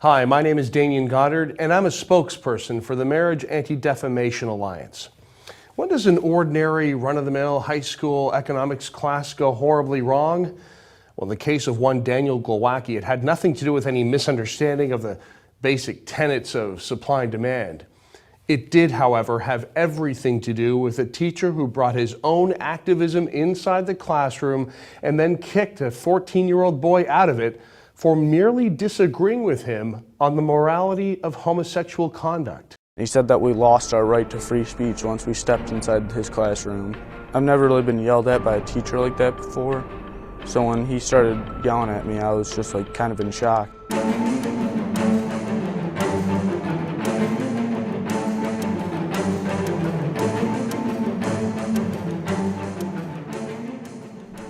Hi, my name is Damian Goddard, and I'm a spokesperson for the Marriage Anti-Defamation Alliance. When does an ordinary, run-of-the-mill high school economics class go horribly wrong? Well, in the case of one Daniel Glowacki, it had nothing to do with any misunderstanding of the basic tenets of supply and demand. It did, however, have everything to do with a teacher who brought his own activism inside the classroom and then kicked a 14-year-old boy out of it for merely disagreeing with him on the morality of homosexual conduct. He said that we lost our right to free speech once we stepped inside his classroom. I've never really been yelled at by a teacher like that before, so when he started yelling at me, I was just kind of in shock.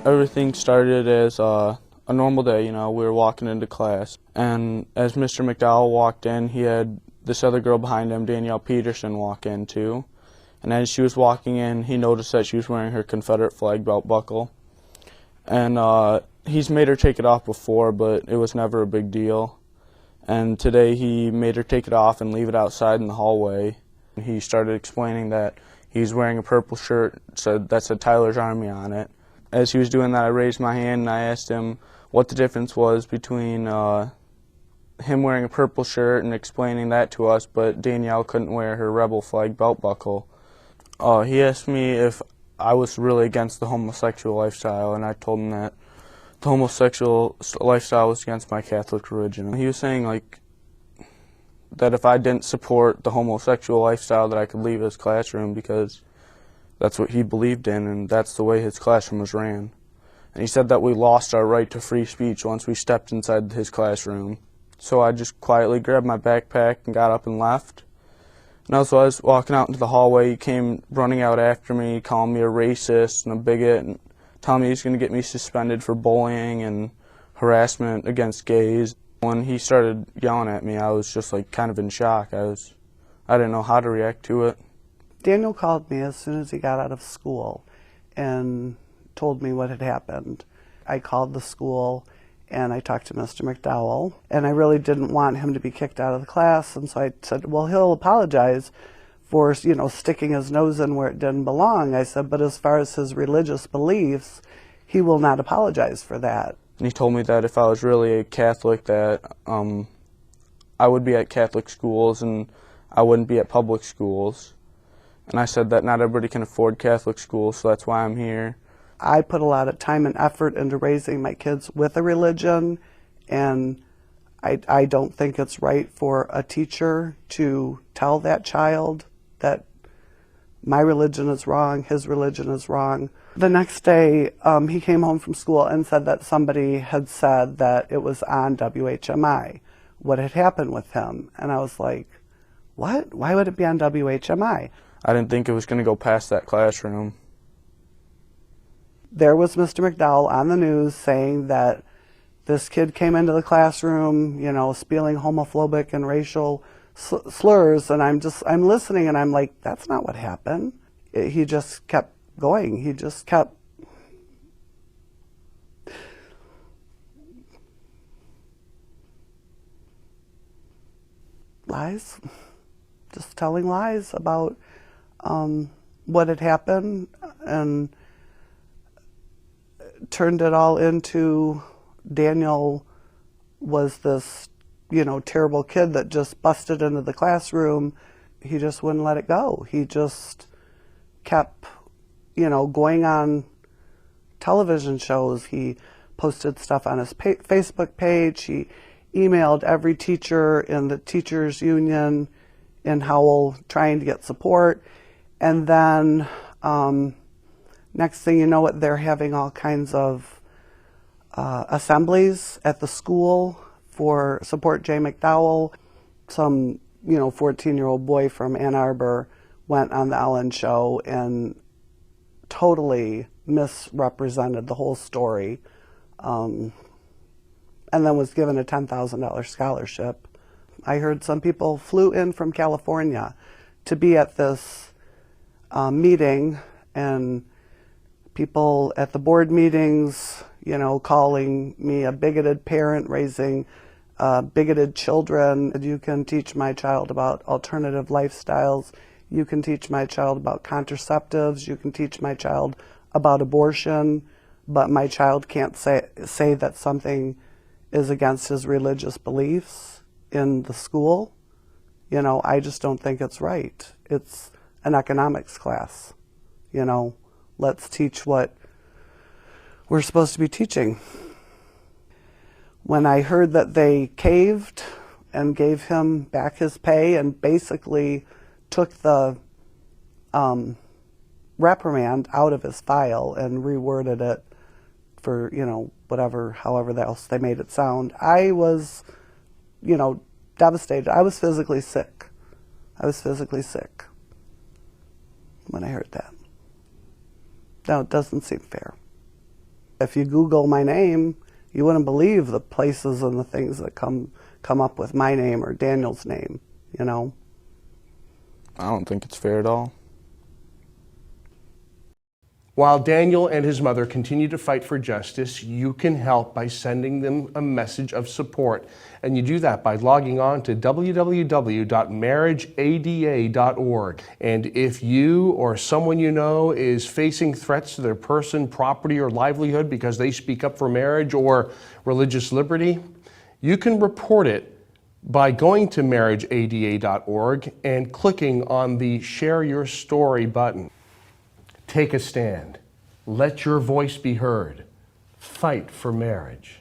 Everything started as a normal day, we were walking into class, and as Mr. McDowell walked in, he had this other girl behind him, Danielle Peterson, walk in too. And as she was walking in, he noticed that she was wearing her Confederate flag belt buckle. And he's made her take it off before, but it was never a big deal. And today he made her take it off and leave it outside in the hallway. He started explaining that he's wearing a purple shirt that said Tyler's Army on it. As he was doing that, I raised my hand and I asked him what the difference was between him wearing a purple shirt and explaining that to us, but Danielle couldn't wear her rebel flag belt buckle. He asked me if I was really against the homosexual lifestyle, and I told him that the homosexual lifestyle was against my Catholic religion. He was saying that if I didn't support the homosexual lifestyle, that I could leave his classroom because that's what he believed in, and that's the way his classroom was ran. And he said that we lost our right to free speech once we stepped inside his classroom. So I just quietly grabbed my backpack and got up and left. And as I was walking out into the hallway, he came running out after me, calling me a racist and a bigot, and telling me he's going to get me suspended for bullying and harassment against gays. When he started yelling at me, I was just kind of in shock. I didn't know how to react to it. Daniel called me as soon as he got out of school and told me what had happened. I called the school and I talked to Mr. McDowell, and I really didn't want him to be kicked out of the class, and so I said, well, he'll apologize for, sticking his nose in where it didn't belong. I said, but as far as his religious beliefs, he will not apologize for that. And he told me that if I was really a Catholic, that I would be at Catholic schools and I wouldn't be at public schools. And I said that not everybody can afford Catholic schools, so that's why I'm here. I put a lot of time and effort into raising my kids with a religion, and I don't think it's right for a teacher to tell that child that my religion is wrong, his religion is wrong. The next day, he came home from school and said that somebody had said that it was on WHMI, what had happened with him. And I was like, what? Why would it be on WHMI? I didn't think it was going to go past that classroom. There was Mr. McDowell on the news saying that this kid came into the classroom, spewing homophobic and racial slurs, and I'm listening, and I'm like, that's not what happened. He just kept going. He just kept lies, just telling lies about what had happened, and turned it all into Daniel was this, terrible kid that just busted into the classroom. He just wouldn't let it go. He just kept, going on television shows. He posted stuff on his Facebook page. He emailed every teacher in the teachers union in Howell trying to get support. And then next thing you know, they're having all kinds of assemblies at the school for Support J. McDowell. Some, 14-year-old boy from Ann Arbor went on the Ellen show and totally misrepresented the whole story, and then was given a $10,000 scholarship. I heard some people flew in from California to be at this meeting, and people at the board meetings, calling me a bigoted parent raising bigoted children. You can teach my child about alternative lifestyles. You can teach my child about contraceptives. You can teach my child about abortion, but my child can't say that something is against his religious beliefs in the school. You know, I just don't think it's right. It's an economics class. You know, let's teach what we're supposed to be teaching. When I heard that they caved and gave him back his pay and basically took the reprimand out of his file and reworded it for, you know, whatever, however else they made it sound, I was, you know, devastated. I was physically sick. I was physically sick when I heard that. Now, it doesn't seem fair. If you Google my name, you wouldn't believe the places and the things that come up with my name or Daniel's name, you know? I don't think it's fair at all. While Daniel and his mother continue to fight for justice, you can help by sending them a message of support. And you do that by logging on to www.marriageada.org. And if you or someone you know is facing threats to their person, property, or livelihood because they speak up for marriage or religious liberty, you can report it by going to marriageada.org and clicking on the Share Your Story button. Take a stand. Let your voice be heard. Fight for marriage.